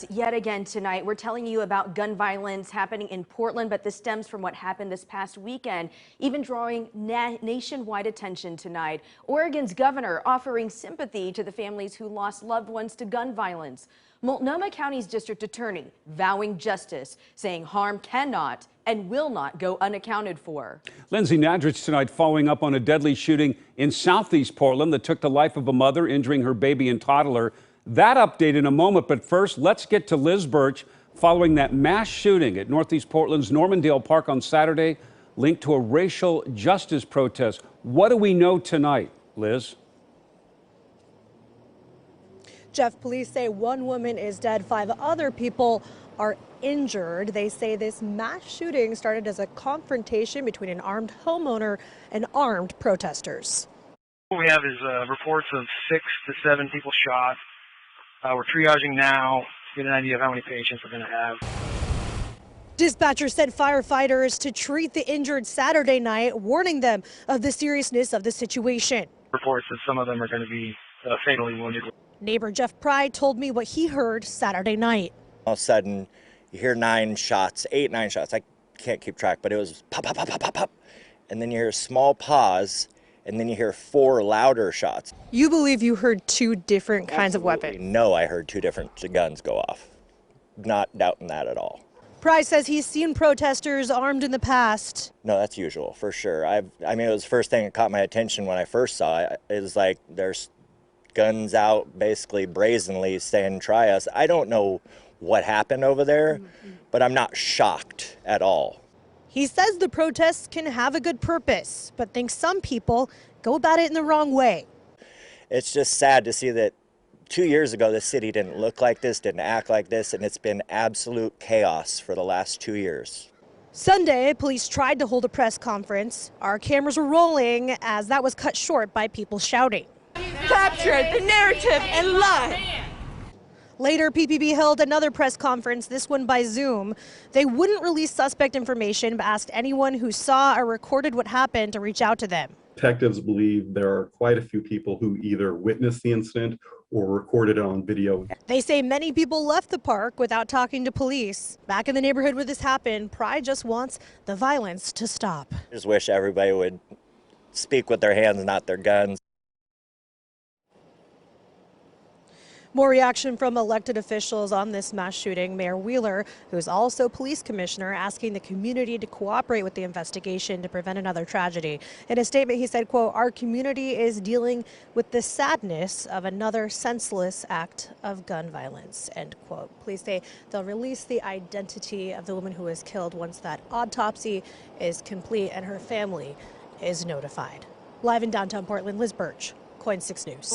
Yet again tonight, we're telling you about gun violence happening in Portland, but this stems from what happened this past weekend, even drawing nationwide attention tonight. Oregon's governor offering sympathy to the families who lost loved ones to gun violence. Multnomah County's district attorney vowing justice, saying harm cannot and will not go unaccounted for. Lindsay Nadrich tonight following up on a deadly shooting in southeast Portland that took the life of a mother, injuring her baby and toddler. That update in a moment, but first, let's get to Liz Birch following that mass shooting at northeast Portland's Normandale Park on Saturday, linked to a racial justice protest. What do we know tonight, Liz? Jeff, police say one woman is dead, 5 other people are injured. They say this mass shooting started as a confrontation between an armed homeowner and armed protesters. What we have is reports of 6 to 7 people shot. We're triaging now, get an idea of how many patients we're going to have. Dispatchers sent firefighters to treat the injured Saturday night, warning them of the seriousness of the situation. Reports that some of them are going to be fatally wounded. Neighbor Jeff Pry told me what he heard Saturday night. All of a sudden, you hear 9 shots, 8, 9 shots. I can't keep track, but it was pop, pop, pop, pop, pop, pop. And then you hear a small pause, and then you hear 4 louder shots. You believe you heard 2 different kinds of weapons? No, I heard 2 different guns go off. Not doubting that at all. Pry says he's seen protesters armed in the past. No, that's usual, for sure. I mean, it was the first thing that caught my attention when I first saw it. It was like there's guns out basically brazenly saying, try us. I don't know what happened over there, but I'm not shocked at all. He says the protests can have a good purpose, but thinks some people go about it in the wrong way. It's just sad to see that 2 years ago, the city didn't look like this, didn't act like this, and it's been absolute chaos for the last 2 years. Sunday, police tried to hold a press conference. Our cameras were rolling as that was cut short by people shouting. Capture the narrative and lie. Later, PPB held another press conference, this one by Zoom. They wouldn't release suspect information, but asked anyone who saw or recorded what happened to reach out to them. Detectives believe there are quite a few people who either witnessed the incident or recorded it on video. They say many people left the park without talking to police. Back in the neighborhood where this happened, Pry just wants the violence to stop. I just wish everybody would speak with their hands, not their guns. More reaction from elected officials on this mass shooting. Mayor Wheeler, who is also police commissioner, asking the community to cooperate with the investigation to prevent another tragedy. In a statement, he said, quote, "Our community is dealing with the sadness of another senseless act of gun violence," end quote. Police say they'll release the identity of the woman who was killed once that autopsy is complete and her family is notified. Live in downtown Portland, Liz Birch, KOIN 6 News.